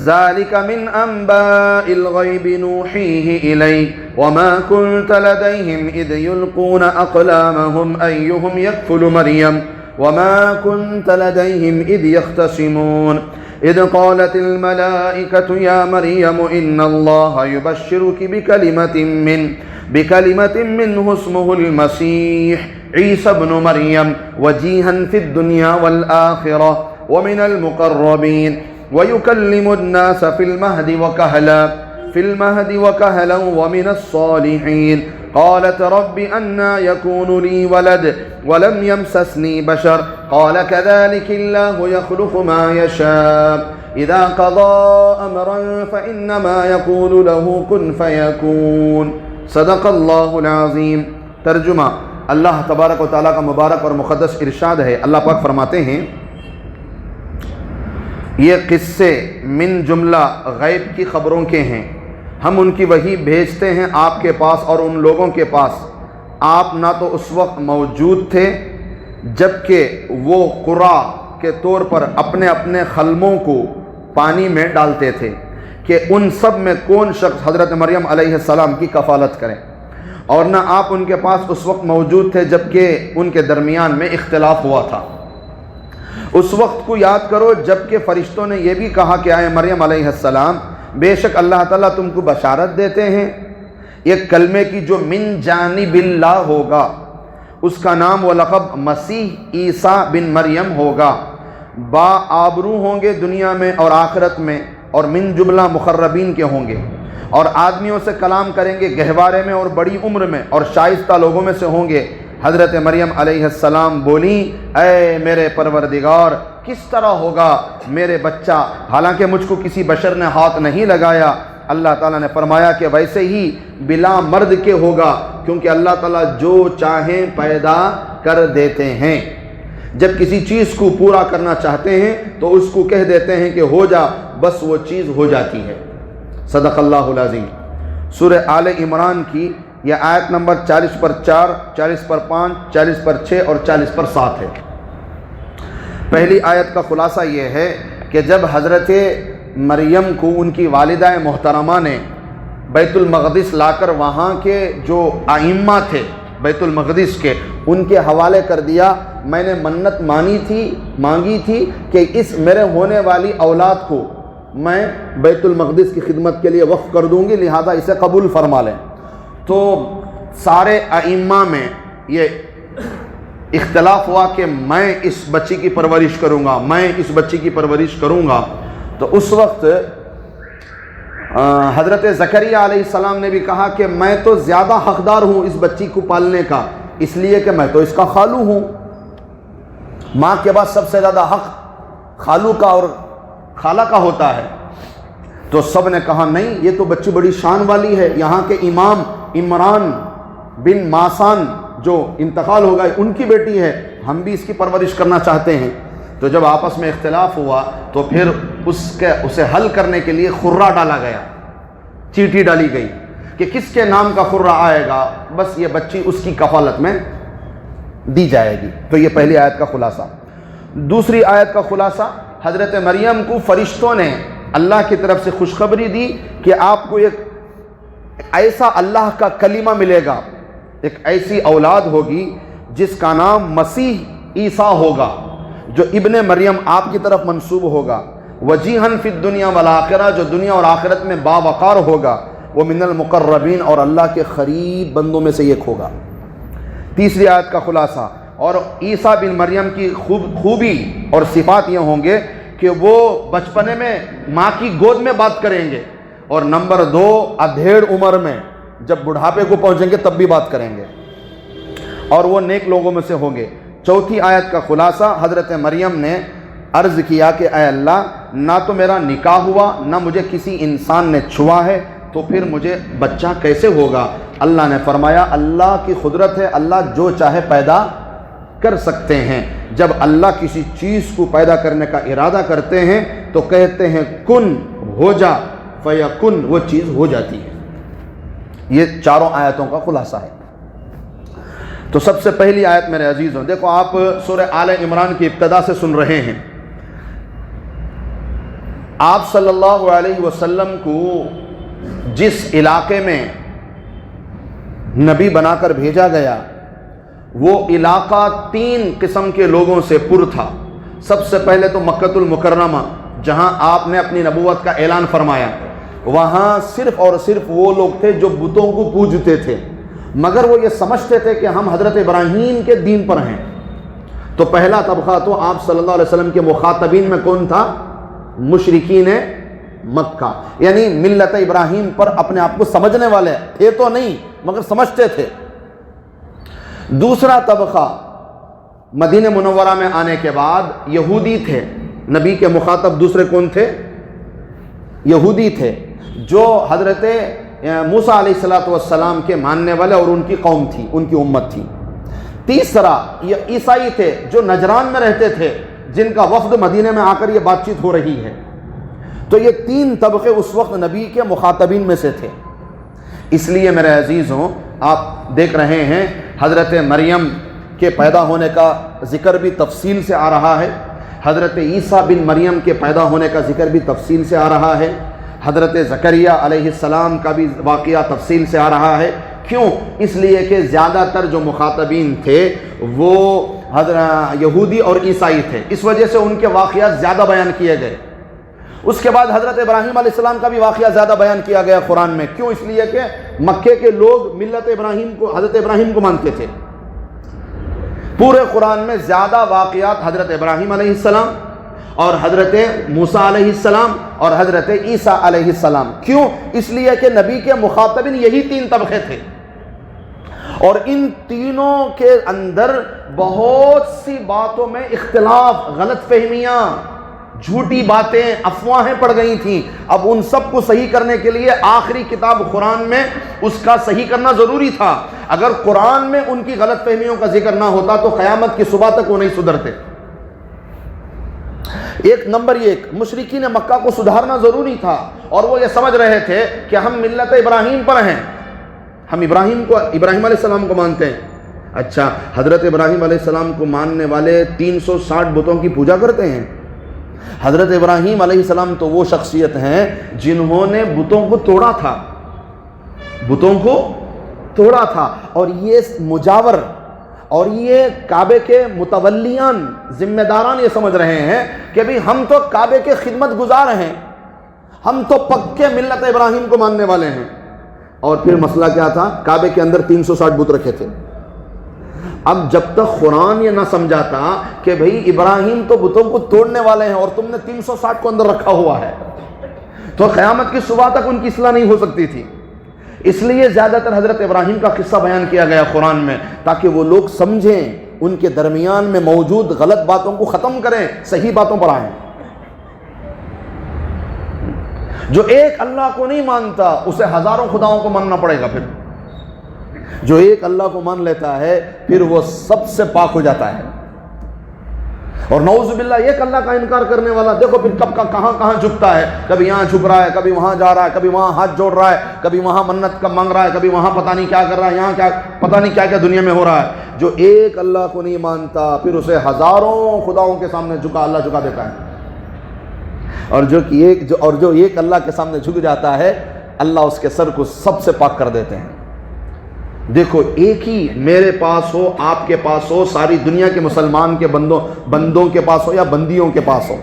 ذلك من أنباء الغيب نوحيه إليك وما كنت لديهم إذ يلقون أقلامهم أيهم يكفل مريم وما كنت لديهم إذ يختصمون إذ قالت الملائكة يا مريم إن الله يبشرك بكلمة منه اسمه المسيح عيسى ابن مريم وجيها في الدنيا والآخرة ومن المقربين ويكلم الناس في المهد وكهلا ومن الصالحين قالت رب أنى يكون لي ولد ولم يمسسني بشر قال كذلك الله يخلق ما يشاء إذا قضى أمرا فإنما يقول له كن فيكون صدق اللہ العظیم۔ ترجمہ، اللہ تبارک و تعالیٰ کا مبارک اور مقدس ارشاد ہے، اللہ پاک فرماتے ہیں یہ قصے من جملہ غیب کی خبروں کے ہیں، ہم ان کی وحی بھیجتے ہیں آپ کے پاس اور ان لوگوں کے پاس، آپ نہ تو اس وقت موجود تھے جبکہ وہ قرا کے طور پر اپنے اپنے خلموں کو پانی میں ڈالتے تھے کہ ان سب میں کون شخص حضرت مریم علیہ السلام کی کفالت کریں، اور نہ آپ ان کے پاس اس وقت موجود تھے جبکہ ان کے درمیان میں اختلاف ہوا تھا۔ اس وقت کو یاد کرو جبکہ فرشتوں نے یہ بھی کہا کہ آئے مریم علیہ السلام، بے شک اللہ تعالیٰ تم کو بشارت دیتے ہیں ایک کلمے کی جو من جانب اللہ ہوگا، اس کا نام و لقب مسیح عیسیٰ بن مریم ہوگا، با آبرو ہوں گے دنیا میں اور آخرت میں، اور من جملہ مقربین کے ہوں گے، اور آدمیوں سے کلام کریں گے گہوارے میں اور بڑی عمر میں، اور شائستہ لوگوں میں سے ہوں گے۔ حضرت مریم علیہ السلام بولی اے میرے پروردگار کس طرح ہوگا میرے بچہ، حالانکہ مجھ کو کسی بشر نے ہاتھ نہیں لگایا۔ اللہ تعالیٰ نے فرمایا کہ ویسے ہی بلا مرد کے ہوگا، کیونکہ اللہ تعالیٰ جو چاہیں پیدا کر دیتے ہیں، جب کسی چیز کو پورا کرنا چاہتے ہیں تو اس کو کہہ دیتے ہیں کہ ہو جا، بس وہ چیز ہو جاتی ہے۔ صدق اللہ العظیم۔ سورہ آل عمران کی یہ آیت نمبر 40 پر 4، 40 پر 5، 40 پر 6 اور 40 پر 7 ہے۔ پہلی آیت کا خلاصہ یہ ہے کہ جب حضرت مریم کو ان کی والدہ محترمہ نے بیت المقدس لا کر وہاں کے جو ائمہ تھے بیت المقدس کے، ان کے حوالے کر دیا، میں نے منت مانگی تھی کہ اس میرے ہونے والی اولاد کو میں بیت المقدس کی خدمت کے لیے وقف کر دوں گی، لہذا اسے قبول فرما لیں۔ تو سارے ائمہ میں یہ اختلاف ہوا کہ میں اس بچی کی پرورش کروں گا، تو اس وقت حضرت زکریا علیہ السلام نے بھی کہا کہ میں تو زیادہ حقدار ہوں اس بچی کو پالنے کا، اس لیے کہ میں تو اس کا خالو ہوں۔ ماں کے بعد سب سے زیادہ حق خالو کا اور خالہ کا ہوتا ہے۔ تو سب نے کہا نہیں، یہ تو بچی بڑی شان والی ہے، یہاں کے امام عمران بن ماسان جو انتقال ہو گئے ان کی بیٹی ہے، ہم بھی اس کی پرورش کرنا چاہتے ہیں۔ تو جب آپس میں اختلاف ہوا تو پھر اسے حل کرنے کے لیے خرہ ڈالا گیا، چیٹھی ڈالی گئی کہ کس کے نام کا خرہ آئے گا بس یہ بچی اس کی کفالت میں دی جائے گی۔ تو یہ پہلی آیت کا خلاصہ۔ دوسری آیت کا خلاصہ، حضرت مریم کو فرشتوں نے اللہ کی طرف سے خوشخبری دی کہ آپ کو ایک ایسا اللہ کا کلمہ ملے گا، ایک ایسی اولاد ہوگی جس کا نام مسیح عیسیٰ ہوگا، جو ابن مریم آپ کی طرف منسوب ہوگا، وجیہن فی الدنیا والآخرہ، جو دنیا اور آخرت میں باوقار ہوگا، وہ من المقربین، اور اللہ کے قریب بندوں میں سے ایک ہوگا۔ تیسری آیت کا خلاصہ، اور عیسیٰ بن مریم کی خوبی اور صفات یہ ہوں گے کہ وہ بچپنے میں ماں کی گود میں بات کریں گے، اور نمبر 2 ادھیڑ عمر میں جب بڑھاپے کو پہنچیں گے تب بھی بات کریں گے، اور وہ نیک لوگوں میں سے ہوں گے۔ چوتھی آیت کا خلاصہ، حضرت مریم نے عرض کیا کہ اے اللہ، نہ تو میرا نکاح ہوا، نہ مجھے کسی انسان نے چھوا ہے، تو پھر مجھے بچہ کیسے ہوگا؟ اللہ نے فرمایا اللہ کی قدرت ہے، اللہ جو چاہے پیدا کر سکتے ہیں۔ جب اللہ کسی چیز کو پیدا کرنے کا ارادہ کرتے ہیں تو کہتے ہیں کن، ہو جا، فیکن، وہ چیز ہو جاتی ہے۔ یہ چاروں آیتوں کا خلاصہ ہے۔ تو سب سے پہلی آیت میرے عزیزوں، دیکھو آپ سورہ آل عمران کی ابتدا سے سن رہے ہیں، آپ صلی اللہ علیہ وسلم کو جس علاقے میں نبی بنا کر بھیجا گیا وہ علاقہ 3 قسم کے لوگوں سے پر تھا۔ سب سے پہلے تو مکۃ المکرمہ، جہاں آپ نے اپنی نبوت کا اعلان فرمایا، وہاں صرف اور صرف وہ لوگ تھے جو بتوں کو پوجتے تھے، مگر وہ یہ سمجھتے تھے کہ ہم حضرت ابراہیم کے دین پر ہیں۔ تو پہلا طبقہ تو آپ صلی اللہ علیہ وسلم کے مخاطبین میں کون تھا؟ مشرکین مکہ، یعنی ملت ابراہیم پر اپنے آپ کو سمجھنے والے تھے تو نہیں مگر سمجھتے تھے۔ دوسرا طبقہ مدینہ منورہ میں آنے کے بعد یہودی تھے۔ نبی کے مخاطب دوسرے کون تھے؟ یہودی تھے، جو حضرت موسیٰ علیہ السلام کے ماننے والے اور ان کی قوم تھی، ان کی امت تھی۔ تیسرا یہ عیسائی تھے جو نجران میں رہتے تھے، جن کا وفد مدینے میں آ کر یہ بات چیت ہو رہی ہے۔ تو یہ 3 طبقے اس وقت نبی کے مخاطبین میں سے تھے۔ اس لیے میرے عزیزوں، آپ دیکھ رہے ہیں حضرت مریم کے پیدا ہونے کا ذکر بھی تفصیل سے آ رہا ہے، حضرت عیسیٰ بن مریم کے پیدا ہونے کا ذکر بھی تفصیل سے آ رہا ہے، حضرت زکریہ علیہ السلام کا بھی واقعہ تفصیل سے آ رہا ہے۔ کیوں؟ اس لیے کہ زیادہ تر جو مخاطبین تھے وہ یہودی اور عیسائی تھے، اس وجہ سے ان کے واقعات زیادہ بیان کیے گئے۔ اس کے بعد حضرت ابراہیم علیہ السلام کا بھی واقعہ زیادہ بیان کیا گیا قرآن میں۔ کیوں؟ اس لیے کہ مکے کے لوگ ملت ابراہیم کو، حضرت ابراہیم کو مانتے تھے۔ پورے قرآن میں زیادہ واقعات حضرت ابراہیم علیہ السلام اور حضرت موسیٰ علیہ السلام اور حضرت عیسیٰ علیہ السلام۔ کیوں؟ اس لیے کہ نبی کے مخاطبین یہی 3 طبقے تھے، اور ان تینوں کے اندر بہت سی باتوں میں اختلاف، غلط فہمیاں، جھوٹی باتیں، افواہیں پڑ گئی تھیں۔ اب ان سب کو صحیح کرنے کے لیے آخری کتاب قرآن میں اس کا صحیح کرنا ضروری تھا۔ اگر قرآن میں ان کی غلط فہمیوں کا ذکر نہ ہوتا تو قیامت کی صبح تک وہ نہیں سدھرتے۔ نمبر 1 مشرکین مکہ کو سدھارنا ضروری تھا، اور وہ یہ سمجھ رہے تھے کہ ہم ملت ابراہیم پر ہیں، ہم ابراہیم علیہ السلام کو مانتے ہیں۔ اچھا، حضرت ابراہیم علیہ السلام کو ماننے والے 360 بتوں کی پوجا کرتے ہیں۔ حضرت ابراہیم علیہ السلام تو وہ شخصیت ہیں جنہوں نے بتوں کو توڑا تھا، بتوں کو توڑا تھا، اور یہ مجاور اور یہ کعبے کے متولیان، ذمہ داران یہ سمجھ رہے ہیں کہ بھئی ہم تو کعبے کے خدمت گزار ہیں، ہم تو پکے ملت ابراہیم کو ماننے والے ہیں۔ اور پھر مسئلہ کیا تھا؟ کعبے کے اندر 360 بت رکھے تھے۔ اب جب تک قرآن یہ نہ سمجھاتا کہ بھئی ابراہیم تو بتوں کو توڑنے والے ہیں اور تم نے 360 کو اندر رکھا ہوا ہے، تو قیامت کی صبح تک ان کی اصلاح نہیں ہو سکتی تھی۔ اس لیے زیادہ تر حضرت ابراہیم کا قصہ بیان کیا گیا قرآن میں، تاکہ وہ لوگ سمجھیں، ان کے درمیان میں موجود غلط باتوں کو ختم کریں، صحیح باتوں پر آئیں۔ جو ایک اللہ کو نہیں مانتا اسے ہزاروں خداؤں کو ماننا پڑے گا۔ پھر جو ایک اللہ کو مان لیتا ہے پھر وہ سب سے پاک ہو جاتا ہے۔ اور نعوذ باللہ ایک اللہ کا انکار کرنے والا دیکھو پھر کب کا کہاں کہاں جھکتا ہے، کبھی یہاں جھک رہا ہے، کبھی وہاں جا رہا ہے، کبھی وہاں ہاتھ جوڑ رہا ہے، کبھی وہاں منت کا مانگ رہا ہے، کبھی وہاں پتہ نہیں کیا کر رہا ہے، یہاں کیا پتہ نہیں کیا کیا دنیا میں ہو رہا ہے۔ جو ایک اللہ کو نہیں مانتا پھر اسے ہزاروں خداؤں کے سامنے اللہ جھکا دیتا ہے، اور جو ایک اللہ کے سامنے جھک جاتا ہے اللہ اس کے سر کو سب سے پاک کر دیتے ہیں۔ دیکھو ایک ہی میرے پاس ہو، آپ کے پاس ہو، ساری دنیا کے مسلمان کے بندوں کے پاس ہو یا بندیوں کے پاس ہو،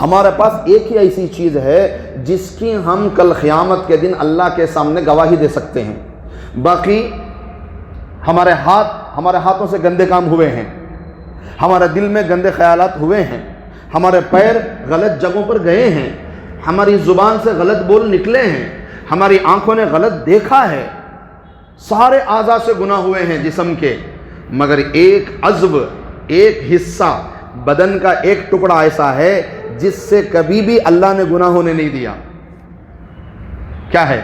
ہمارے پاس ایک ہی ایسی چیز ہے جس کی ہم کل قیامت کے دن اللہ کے سامنے گواہی دے سکتے ہیں۔ باقی ہمارے ہاتھوں سے گندے کام ہوئے ہیں، ہمارے دل میں گندے خیالات ہوئے ہیں، ہمارے پیر غلط جگہوں پر گئے ہیں، ہماری زبان سے غلط بول نکلے ہیں، ہماری آنکھوں نے غلط دیکھا ہے، سارے اعضاء سے گناہ ہوئے ہیں جسم کے، مگر ایک عضو، ایک حصہ بدن کا ایک ٹکڑا ایسا ہے جس سے کبھی بھی اللہ نے گناہ ہونے نہیں دیا۔ کیا ہے؟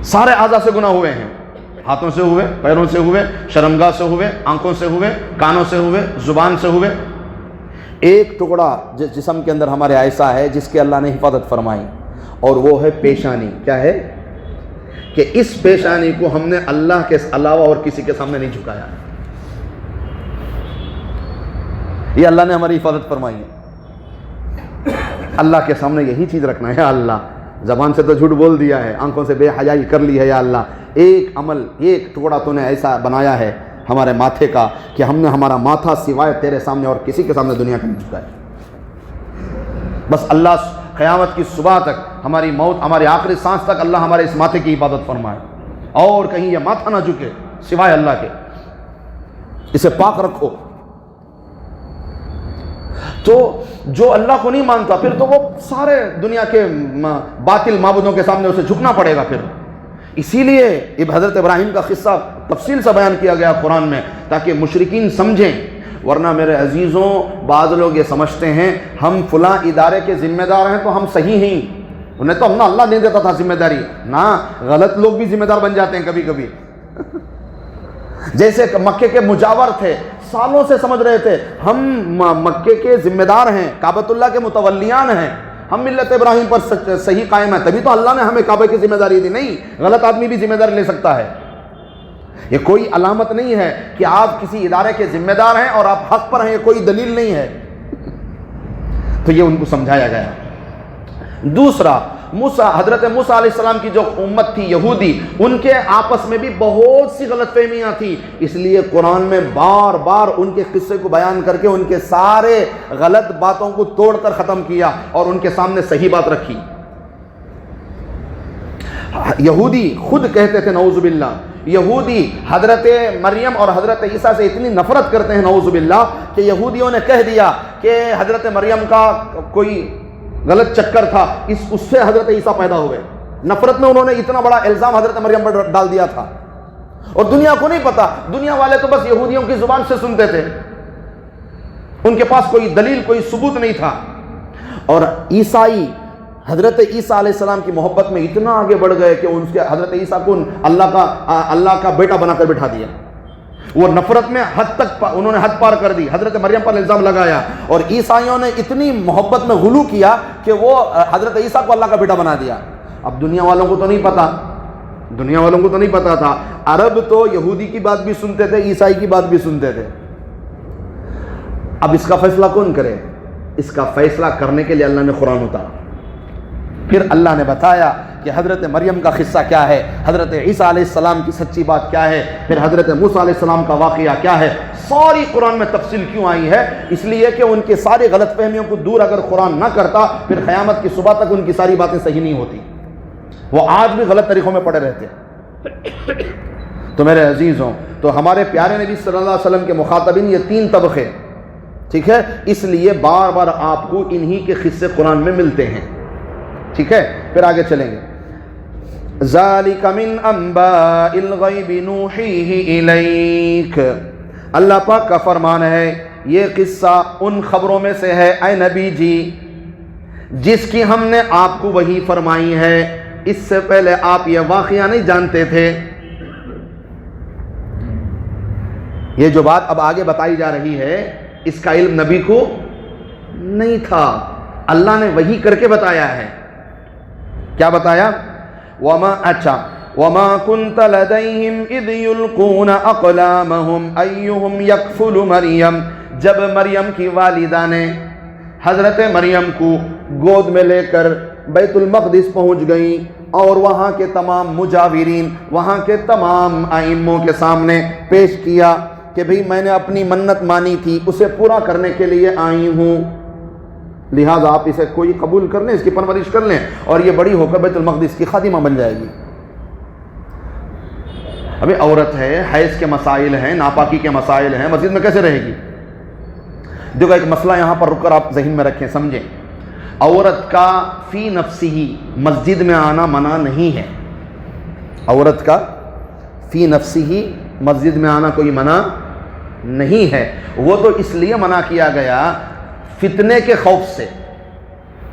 سارے اعضاء سے گناہ ہوئے ہیں، ہاتھوں سے ہوئے، پیروں سے ہوئے، شرمگاہ سے ہوئے، آنکھوں سے ہوئے، کانوں سے ہوئے، زبان سے ہوئے۔ ایک ٹکڑا جس جسم کے اندر ہمارے ایسا ہے جس کے اللہ نے حفاظت فرمائی، اور وہ ہے پیشانی۔ کیا ہے؟ کہ اس پیشانی کو ہم نے اللہ کے علاوہ اور کسی کے سامنے نہیں جھکایا۔ یہ اللہ نے ہماری حفاظت فرمائی ہے۔ اللہ کے سامنے یہی چیز رکھنا ہے، یا اللہ زبان سے تو جھوٹ بول دیا ہے، آنکھوں سے بے حیائی کر لی ہے، یا اللہ ایک عمل ایک ٹکڑا تو نے ایسا بنایا ہے ہمارے ماتھے کا کہ ہم نے ہمارا ماتھا سوائے تیرے سامنے اور کسی کے سامنے دنیا کا نہیں جھکایا۔ بس اللہ قیامت کی صبح تک، ہماری موت، ہماری آخری سانس تک اللہ ہمارے اس ماتھے کی حفاظت فرمائے، اور کہیں یہ ماتھا نہ جھکے سوائے اللہ کے، اسے پاک رکھو۔ تو جو اللہ کو نہیں مانتا پھر تو وہ سارے دنیا کے باطل معبودوں کے سامنے اسے جھکنا پڑے گا۔ پھر اسی لیے حضرت ابراہیم کا قصہ تفصیل سے بیان کیا گیا قرآن میں، تاکہ مشرکین سمجھیں۔ ورنہ میرے عزیزوں، بعض لوگ یہ سمجھتے ہیں ہم فلاں ادارے کے ذمہ دار ہیں تو ہم صحیح ہیں، انہیں تو ہم اللہ نہیں دیتا تھا ذمہ داری۔ نہ، غلط لوگ بھی ذمہ دار بن جاتے ہیں کبھی کبھی۔ جیسے مکے کے مجاور تھے، سالوں سے سمجھ رہے تھے ہم مکے کے ذمہ دار ہیں، کعبۃ اللہ کے متولیان ہیں، ہم ملت ابراہیم پر صحیح قائم ہے، تبھی تو اللہ نے ہمیں کعبہ کی ذمہ داری دی۔ نہیں، غلط آدمی بھی ذمہ داری لے سکتا ہے۔ یہ کوئی علامت نہیں ہے کہ آپ کسی ادارے کے ذمہ دار ہیں اور آپ حق پر ہیں، یہ کوئی دلیل نہیں ہے۔ تو یہ ان کو سمجھایا گیا۔ دوسرا، حضرت موسیٰ علیہ السلام کی جو امت تھی یہودی، ان کے آپس میں بھی بہت سی غلط فہمیاں تھیں، اس لیے قرآن میں بار بار ان کے قصے کو بیان کر کے ان کے سارے غلط باتوں کو توڑ کر ختم کیا اور ان کے سامنے صحیح بات رکھی۔ یہودی خود کہتے تھے نعوذ باللہ، یہودی حضرت مریم اور حضرت عیسیٰ سے اتنی نفرت کرتے ہیں نعوذ باللہ کہ یہودیوں نے کہہ دیا کہ حضرت مریم کا کوئی غلط چکر تھا، اس سے حضرت عیسیٰ پیدا ہوئے۔ نفرت میں انہوں نے اتنا بڑا الزام حضرت مریم پر ڈال دیا تھا، اور دنیا کو نہیں پتا، دنیا والے تو بس یہودیوں کی زبان سے سنتے تھے، ان کے پاس کوئی دلیل، کوئی ثبوت نہیں تھا۔ اور عیسائی حضرت عیسیٰ علیہ السلام کی محبت میں اتنا آگے بڑھ گئے کہ ان کے حضرت عیسیٰ کو اللہ کا بیٹا بنا کر بٹھا دیا۔ وہ نفرت میں حد تک انہوں نے حد پار کر دی، حضرت مریم پر الزام لگایا، اور عیسائیوں نے اتنی محبت میں غلو کیا کہ وہ حضرت عیسیٰ کو اللہ کا بیٹا بنا دیا۔ اب دنیا والوں کو تو نہیں پتا، دنیا والوں کو تو نہیں پتا تھا، عرب تو یہودی کی بات بھی سنتے تھے، عیسائی کی بات بھی سنتے تھے۔ اب اس کا فیصلہ کون کرے؟ اس کا فیصلہ کرنے کے لیے اللہ نے قرآن اتارا۔ پھر اللہ نے بتایا کہ حضرت مریم کا قصہ کیا ہے، حضرت عیسیٰ علیہ السلام کی سچی بات کیا ہے، پھر حضرت موسیٰ علیہ السلام کا واقعہ کیا ہے۔ ساری قرآن میں تفصیل کیوں آئی ہے؟ اس لیے کہ ان کے سارے غلط فہمیوں کو دور اگر قرآن نہ کرتا، پھر قیامت کی صبح تک ان کی ساری باتیں صحیح نہیں ہوتی، وہ آج بھی غلط طریقوں میں پڑے رہتے۔ تو میرے عزیزوں، تو ہمارے پیارے نبی صلی اللہ علیہ وسلم کے مخاطبین یہ تین طبقے، ٹھیک ہے، اس لیے بار بار آپ کو انہی کے قصے قرآن میں ملتے ہیں، ٹھیک ہے۔ پھر آگے چلیں گے۔ ذالک من انباء الغیب نوحیہ الیک، اللہ پاک کا فرمان ہے یہ قصہ ان خبروں میں سے ہے اے نبی جی جس کی ہم نے آپ کو وحی فرمائی ہے، اس سے پہلے آپ یہ واقعہ نہیں جانتے تھے۔ یہ جو بات اب آگے بتائی جا رہی ہے اس کا علم نبی کو نہیں تھا، اللہ نے وحی کر کے بتایا ہے۔ کیا بتایا؟ وما كنت لديهم اذ يلقون اقلامهم ايهم يكفل مريم، جب مریم کی والدہ نے حضرت مریم کو گود میں لے کر بیت المقدس پہنچ گئیں اور وہاں کے تمام مجاورین، وہاں کے تمام ائموں کے سامنے پیش کیا کہ بھئی میں نے اپنی منت مانی تھی، اسے پورا کرنے کے لیے آئی ہوں، لہٰذا آپ اسے کوئی قبول کر لیں، اس کی پرورش کر لیں اور یہ بڑی ہو کر بیت المقدس کی خادمہ بن جائے گی۔ ابھی عورت ہے، حیض کے مسائل ہیں، ناپاکی کے مسائل ہیں، مسجد میں کیسے رہے گی؟ دیکھو ایک مسئلہ یہاں پر رک کر آپ ذہن میں رکھیں، سمجھیں۔ عورت کا فی نفسی مسجد میں آنا منع نہیں ہے، عورت کا فی نفسی مسجد میں آنا کوئی منع نہیں ہے، وہ تو اس لیے منع کیا گیا فتنے کے خوف سے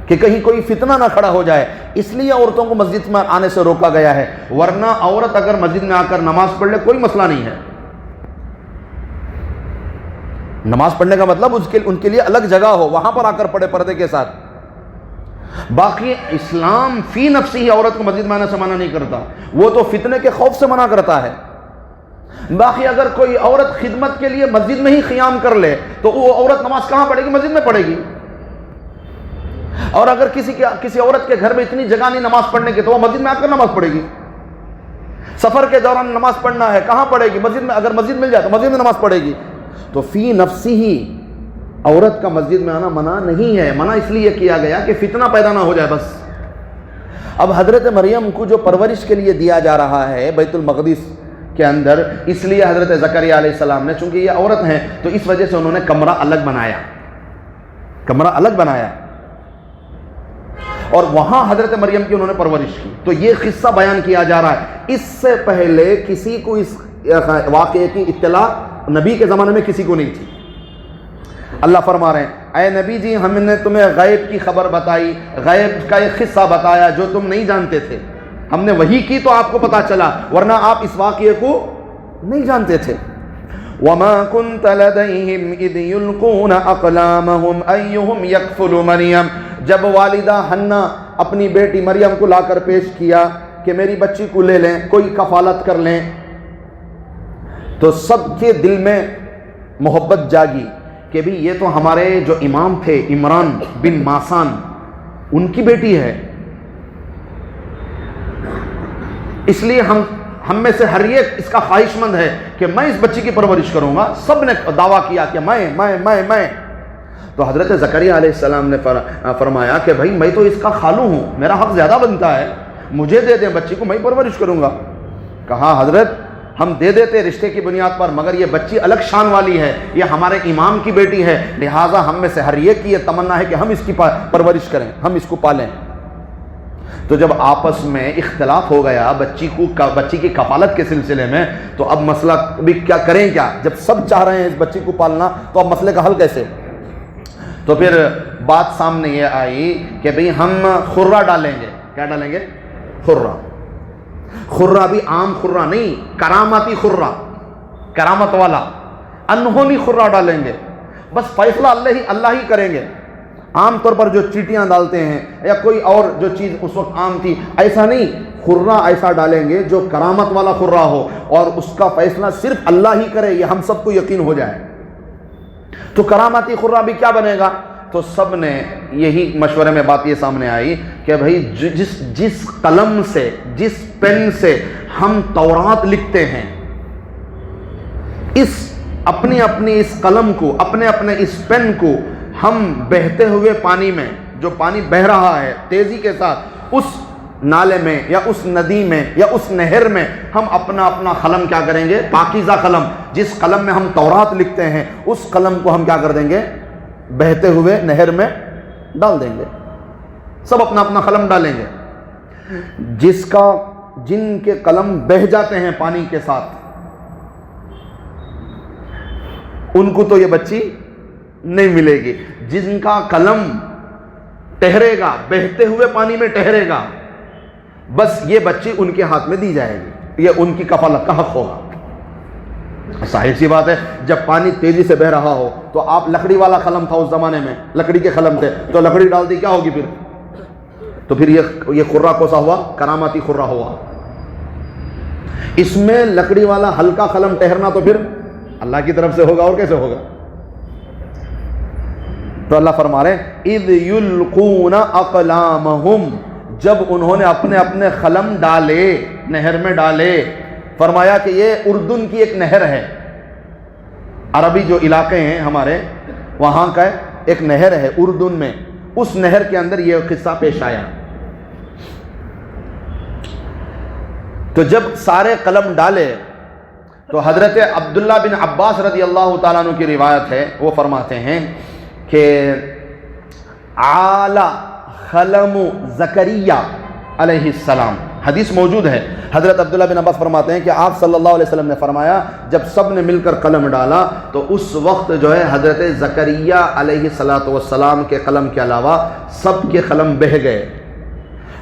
کہ کہیں کوئی فتنہ نہ کھڑا ہو جائے، اس لیے عورتوں کو مسجد میں آنے سے روکا گیا ہے، ورنہ عورت اگر مسجد میں آ کر نماز پڑھ لے کوئی مسئلہ نہیں ہے۔ نماز پڑھنے کا مطلب ان کے لیے الگ جگہ ہو، وہاں پر آ کر پڑھے پردے کے ساتھ۔ باقی اسلام فی نفسی ہی عورت کو مسجد میں آنے سے منع نہیں کرتا، وہ تو فتنے کے خوف سے منع کرتا ہے باقی اگر کوئی عورت خدمت کے لیے مسجد میں ہی قیام کر لے تو وہ عورت نماز کہاں پڑھے گی؟ مسجد میں پڑھے گی. اور اگر کسی عورت کے گھر میں اتنی جگہ نہیں نماز پڑھنے کی تو وہ مسجد میں آ کر نماز پڑھے گی. سفر کے دوران نماز پڑھنا ہے کہاں پڑھے گی؟ مسجد میں. اگر مسجد مل جائے تو مسجد میں نماز پڑھے گی. تو فی نفسی ہی عورت کا مسجد میں آنا منع نہیں ہے. منع اس لیے کیا گیا کہ فتنہ پیدا نہ ہو جائے بس. اب حضرت مریم کو جو پرورش کے لیے دیا جا رہا ہے بیت المقدس کے اندر، اس لیے حضرت زکریا علیہ السلام نے، چونکہ یہ عورت ہیں تو اس وجہ سے انہوں نے کمرہ الگ بنایا اور وہاں حضرت مریم کی انہوں نے پرورش کی. تو یہ قصہ بیان کیا جا رہا ہے. اس سے پہلے کسی کو اس واقعے کی اطلاع نبی کے زمانے میں کسی کو نہیں تھی. اللہ فرما رہے ہیں اے نبی جی ہم نے تمہیں غیب کی خبر بتائی، غیب کا ایک قصہ بتایا جو تم نہیں جانتے تھے. ہم نے وحی کی تو آپ کو پتا چلا، ورنہ آپ اس واقعے کو نہیں جانتے تھے. وَمَا كُنْتَ لَدَيْهِمْ إِذْ يُلْقُونَ أَقْلَامَهُمْ أَيُّهُمْ يَكْفُلُ مَرْيَمَ. جب والدہ حنا اپنی بیٹی مریم کو لا کر پیش کیا کہ میری بچی کو لے لیں، کوئی کفالت کر لیں، تو سب کے دل میں محبت جاگی کہ بھی یہ تو ہمارے جو امام تھے عمران بن ماسان ان کی بیٹی ہے، اس لیے ہم میں سے ہر ایک اس کا خواہش مند ہے کہ میں اس بچی کی پرورش کروں گا. سب نے دعویٰ کیا کہ میں. تو حضرت زکریا علیہ السلام نے فرمایا کہ بھائی میں تو اس کا خالو ہوں، میرا حق زیادہ بنتا ہے، مجھے دے دیں بچی کو، میں پرورش کروں گا. کہا حضرت ہم دے دیتے رشتے کی بنیاد پر، مگر یہ بچی الگ شان والی ہے، یہ ہمارے امام کی بیٹی ہے، لہٰذا ہم میں سے ہر ایک کی یہ تمنا ہے کہ ہم اس کی پرورش کریں، ہم اس کو پالیں. تو جب آپس میں اختلاف ہو گیا بچی کی کفالت کے سلسلے میں، تو اب مسئلہ بھی کیا کریں کیا؟ جب سب چاہ رہے ہیں اس بچی کو پالنا تو اب مسئلے کا حل کیسے؟ تو پھر بات سامنے یہ آئی کہ بھئی ہم خرہ ڈالیں گے. کیا ڈالیں گے؟ خرہ بھی عام خرہ نہیں، کرامتی خرہ، کرامت والا انہونی خرہ ڈالیں گے. بس فیصلہ اللہ ہی کریں گے. عام طور پر جو چیٹیاں ڈالتے ہیں یا کوئی اور جو چیز اس وقت عام تھی، ایسا نہیں، خرہ ایسا ڈالیں گے جو کرامت والا خرہ ہو اور اس کا فیصلہ صرف اللہ ہی کرے، یہ ہم سب کو یقین ہو جائے. تو کرامتی خرہ بھی کیا بنے گا؟ تو سب نے یہی مشورے میں بات یہ سامنے آئی کہ بھائی جس قلم سے، جس پین سے ہم تورات لکھتے ہیں، اپنی اس قلم کو، اپنے اس پین کو ہم بہتے ہوئے پانی میں، جو پانی بہہ رہا ہے تیزی کے ساتھ، اس نالے میں یا اس ندی میں یا اس نہر میں ہم اپنا قلم کیا کریں گے؟ پاکیزہ قلم، جس قلم میں ہم تورات لکھتے ہیں اس قلم کو ہم کیا کر دیں گے؟ بہتے ہوئے نہر میں ڈال دیں گے. سب اپنا قلم ڈالیں گے. جن کے قلم بہہ جاتے ہیں پانی کے ساتھ، ان کو تو یہ بچی نہیں ملے گی. جن کا قلم ٹہرے گا، بہتے ہوئے پانی میں ٹہرے گا، بس یہ بچی ان کے ہاتھ میں دی جائے گی، یہ ان کی کفالت کا حق ہوگا. ظاہر سی بات ہے جب پانی تیزی سے بہ رہا ہو تو آپ، لکڑی والا قلم تھا اس زمانے میں، لکڑی کے قلم تھے، تو لکڑی ڈال دی کیا ہوگی پھر؟ تو پھر یہ خرہ کوسا ہوا؟ کرامتی خرہ ہوا. اس میں لکڑی والا ہلکا قلم ٹہرنا تو پھر اللہ کی طرف سے ہوگا، اور کیسے ہوگا؟ تو اللہ فرما رہے ہیں اِذْ يُلْقُونَ أَقْلَامَهُمْ، جب انہوں نے اپنے قلم ڈالے، نہر میں ڈالے. فرمایا کہ یہ اردن کی ایک نہر ہے، عربی جو علاقے ہیں ہمارے وہاں کا ایک نہر ہے اردن میں، اس نہر کے اندر یہ قصہ پیش آیا. تو جب سارے قلم ڈالے تو حضرت عبداللہ بن عباس رضی اللہ تعالیٰ عنہ کی روایت ہے، وہ فرماتے ہیں کہ اعلی قلم زکریا علیہ السلام، حدیث موجود ہے. حضرت عبداللہ بن عباس فرماتے ہیں کہ آپ صلی اللہ علیہ وسلم نے فرمایا جب سب نے مل کر قلم ڈالا تو اس وقت جو ہے حضرت زکریا علیہ السلام کے قلم کے علاوہ سب کے قلم بہہ گئے،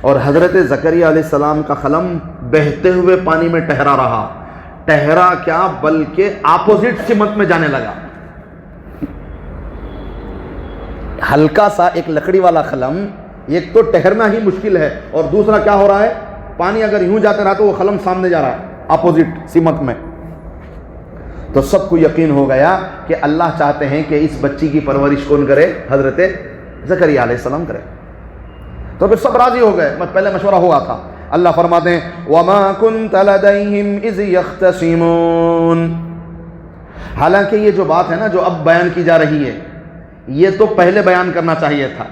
اور حضرت زکریا علیہ السلام کا قلم بہتے ہوئے پانی میں ٹہرا رہا. ٹہرا کیا بلکہ اپوزٹ سمت میں جانے لگا. ہلکا سا ایک لکڑی والا قلم، ایک تو ٹہرنا ہی مشکل ہے، اور دوسرا کیا ہو رہا ہے؟ پانی اگر یوں جاتے رہا تو وہ قلم سامنے جا رہا ہے اپوزٹ سمت میں. تو سب کو یقین ہو گیا کہ اللہ چاہتے ہیں کہ اس بچی کی پرورش کون کرے؟ حضرت زکریا علیہ السلام کرے. تو پھر سب راضی ہو گئے. پہلے مشورہ ہوا تھا. اللہ فرماتے ہیں وَمَا كُنْتَ لَدَيْهِمْ إِذْ يَخْتَصِمُونَ. حالانکہ یہ جو بات ہے نا جو اب بیان کی جا رہی ہے یہ تو پہلے بیان کرنا چاہیے تھا.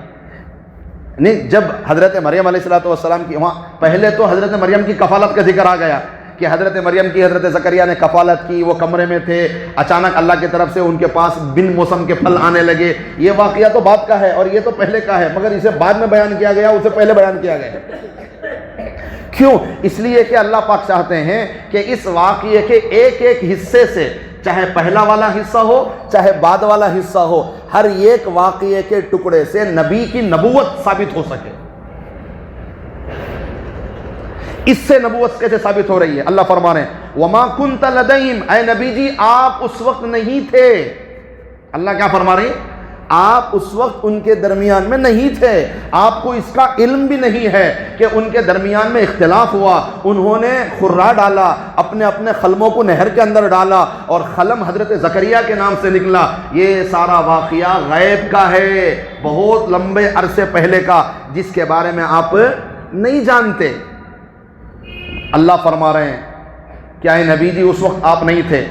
نہیں، جب حضرت مریم علیہ السلام کی وہاں پہلے تو حضرت مریم کی کفالت کا ذکر آ گیا کہ حضرت مریم کی حضرت زکریا نے کفالت کی. وہ کمرے میں تھے، اچانک اللہ کی طرف سے ان کے پاس بن موسم کے پھل آنے لگے. یہ واقعہ تو بعد کا ہے اور یہ تو پہلے کا ہے، مگر اسے بعد میں بیان کیا گیا، اسے پہلے بیان کیا گیا. کیوں؟ اس لیے کہ اللہ پاک چاہتے ہیں کہ اس واقعے کے ایک ایک حصے سے، چاہے پہلا والا حصہ ہو چاہے بعد والا حصہ ہو، ہر ایک واقعے کے ٹکڑے سے نبی کی نبوت ثابت ہو سکے. اس سے نبوت کیسے ثابت ہو رہی ہے؟ اللہ فرما رہے ہیں وَمَا كُنْتَ لَدَيْهِمْ، اے نبی جی آپ اس وقت نہیں تھے. اللہ کیا فرما رہے ہیں؟ آپ اس وقت ان کے درمیان میں نہیں تھے. آپ کو اس کا علم بھی نہیں ہے کہ ان کے درمیان میں اختلاف ہوا. انہوں نے خرا ڈالا، اپنے اپنے خلموں کو نہر کے اندر ڈالا اور خلم حضرت زکریا کے نام سے نکلا. یہ سارا واقعہ غیب کا ہے، بہت لمبے عرصے پہلے کا، جس کے بارے میں آپ نہیں جانتے. اللہ فرما رہے ہیں کہ اے نبی جی اس وقت آپ نہیں تھے.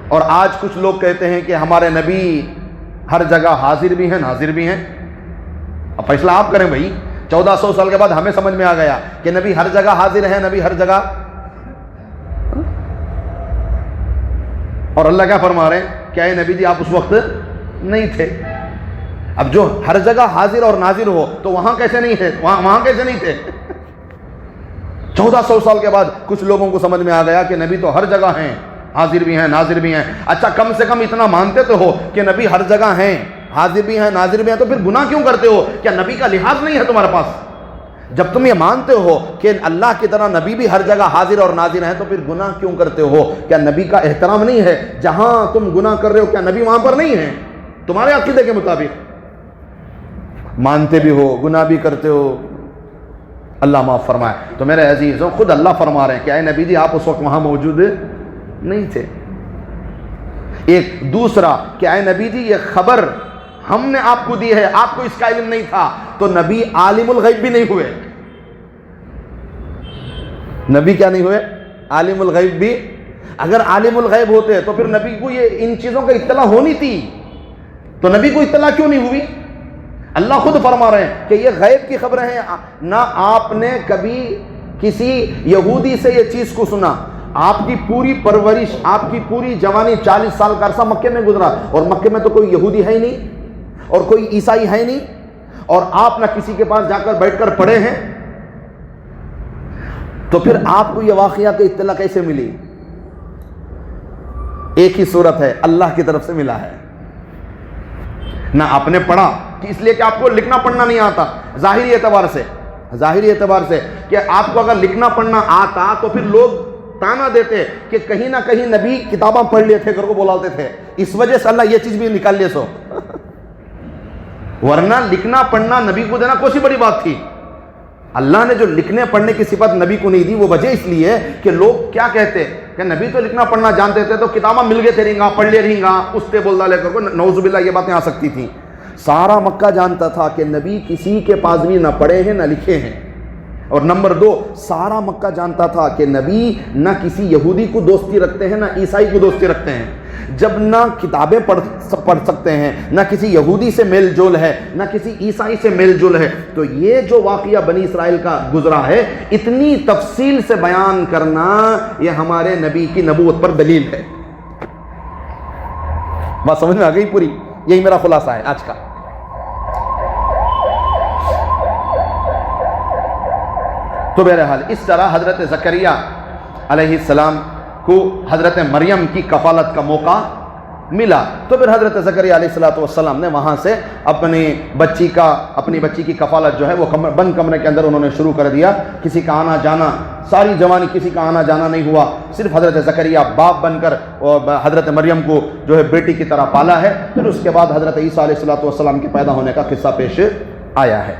اور آج کچھ لوگ کہتے ہیں کہ ہمارے نبی ہر جگہ حاضر بھی ہیں ناظر بھی ہیں. اب فیصلہ آپ کریں بھائی. 1400 سال کے بعد ہمیں سمجھ میں آ گیا کہ نبی ہر جگہ حاضر ہے، نبی ہر جگہ. اور اللہ کیا فرما رہے ہیں کہ اے نبی جی آپ اس وقت نہیں تھے. اب جو ہر جگہ حاضر اور ناظر ہو تو وہاں کیسے نہیں تھے؟ وہاں کیسے نہیں تھے؟ 1400 سال کے بعد کچھ لوگوں کو سمجھ میں آ گیا کہ نبی تو ہر جگہ ہیں، حاضر بھی ہیں ناظر بھی ہیں. اچھا کم سے کم اتنا مانتے تو ہو کہ نبی ہر جگہ ہیں، حاضر بھی ہیں ناظر بھی ہیں، تو پھر گناہ کیوں کرتے ہو؟ کیا نبی کا لحاظ نہیں ہے تمہارے پاس؟ جب تم یہ مانتے ہو کہ اللہ کی طرح نبی بھی ہر جگہ حاضر اور ناظر ہیں تو پھر گناہ کیوں کرتے ہو؟ کیا نبی کا احترام نہیں ہے؟ جہاں تم گناہ کر رہے ہو کیا نبی وہاں پر نہیں ہے؟ تمہارے عقیدے کے مطابق مانتے بھی ہو گناہ بھی کرتے ہو. اللہ معاف فرمائے. تو میرے عزیزوں خود اللہ فرما رہے ہیں کہ اے نبی جی آپ اس وقت وہاں موجود نہیں تھے. ایک دوسرا کہ اے نبی جی یہ خبر ہم نے آپ کو دی ہے، آپ کو اس کا علم نہیں تھا. تو نبی عالم الغیب بھی نہیں ہوئے. نبی کیا نہیں ہوئے؟ عالم الغیب بھی. اگر عالم الغیب ہوتے تو پھر نبی کو یہ ان چیزوں کا اطلاع ہونی تھی. تو نبی کو اطلاع کیوں نہیں ہوئی؟ اللہ خود فرما رہے ہیں کہ یہ غیب کی خبریں ہیں. نہ آپ نے کبھی کسی یہودی سے یہ چیز کو سنا. آپ کی پوری پرورش، آپ کی پوری جوانی 40 سال کا عرصہ مکے میں گزرا، اور مکے میں تو کوئی یہودی ہے ہی نہیں اور کوئی عیسائی ہے نہیں، اور آپ نہ کسی کے پاس جا کر بیٹھ کر پڑھے ہیں. تو پھر آپ کو یہ واقعہ کی اطلاع کیسے ملی؟ ایک ہی صورت ہے، اللہ کی طرف سے ملا ہے. نہ آپ نے پڑھا اس لیے کہ آپ کو لکھنا پڑھنا نہیں آتا. ظاہری اعتبار سے کہ آپ کو اگر لکھنا پڑھنا آتا تو پھر لوگ تانا دیتے کہ کہیں نہ کہیں نبی کتاباں پڑھ لیے تھے، گھر کو بلاتے تھے. اس وجہ سے اللہ یہ چیز بھی نکال لے سو. ورنہ لکھنا پڑھنا نبی کو دینا کوئی سی بڑی بات تھی. اللہ نے جو لکھنے پڑھنے کی صفت نبی کو نہیں دی وہ وجہ اس لیے کہ لوگ کیا کہتے کہ نبی تو لکھنا پڑھنا جانتے تھے تو کتاباں مل گئے تھے رہیں گا، پڑھ لے رہیں گا، اس تے بول ڈالے کر کو نعوذ باللہ یہ باتیں آ سکتی تھیں. سارا مکہ جانتا تھا کہ نبی کسی کے پاس بھی نہ پڑھے ہیں نہ لکھے ہیں. اور نمبر 2، سارا مکہ جانتا تھا کہ نبی نہ کسی یہودی کو دوستی رکھتے ہیں نہ عیسائی کو دوستی رکھتے ہیں. جب نہ کتابیں پڑھ سکتے ہیں، نہ کسی یہودی سے میل جول ہے، نہ کسی عیسائی سے میل جول ہے، تو یہ جو واقعہ بنی اسرائیل کا گزرا ہے اتنی تفصیل سے بیان کرنا یہ ہمارے نبی کی نبوت پر دلیل ہے. بات سمجھ میں آ گئی پوری؟ یہی میرا خلاصہ ہے آج کا. تو بہرحال اس طرح حضرت زکریا علیہ السلام کو حضرت مریم کی کفالت کا موقع ملا. تو پھر حضرت زکریا علیہ السلام نے وہاں سے اپنی بچی کی کفالت جو ہے وہ بند کمرے کے اندر انہوں نے شروع کر دیا. کسی کا آنا جانا، ساری جوانی کسی کا آنا جانا نہیں ہوا. صرف حضرت زکریا باپ بن کر حضرت مریم کو جو ہے بیٹی کی طرح پالا ہے. پھر اس کے بعد حضرت عیسیٰ علیہ السلام کے پیدا ہونے کا قصہ پیش آیا ہے.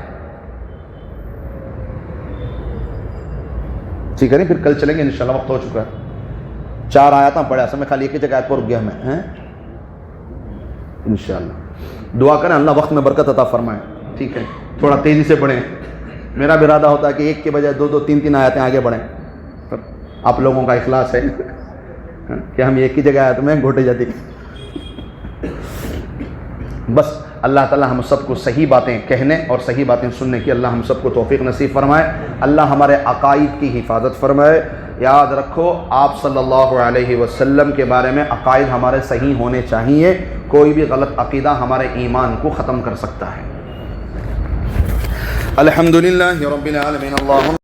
ٹھیک ہے نہیں؟ پھر کل چلیں گے انشاءاللہ، وقت ہو چکا ہے. 4 آیاتاں پڑھے، اصل میں خالی ایک ہی جگہ آیت پر رک گیا میں ہیں انشاءاللہ۔ دعا کریں اللہ وقت میں برکت عطا فرمائے، ٹھیک ہے، تھوڑا تیزی سے پڑھیں، میرا بھی ارادہ ہوتا ہے کہ ایک کے بجائے 2 3 آیتیں آگے بڑھیں، آپ لوگوں کا اخلاص ہے کہ ہم ایک ہی جگہ آیت میں گھوٹے جاتے ہیں۔ بس اللہ تعالی ہم سب کو صحیح باتیں کہنے اور صحیح باتیں سننے کی اللہ ہم سب کو توفیق نصیب فرمائے، اللہ ہمارے عقائد کی حفاظت فرمائے۔ یاد رکھو آپ صلی اللہ علیہ وسلم کے بارے میں عقائد ہمارے صحیح ہونے چاہیے، کوئی بھی غلط عقیدہ ہمارے ایمان کو ختم کر سکتا ہے۔ الحمدللہ رب العالمین، اللہم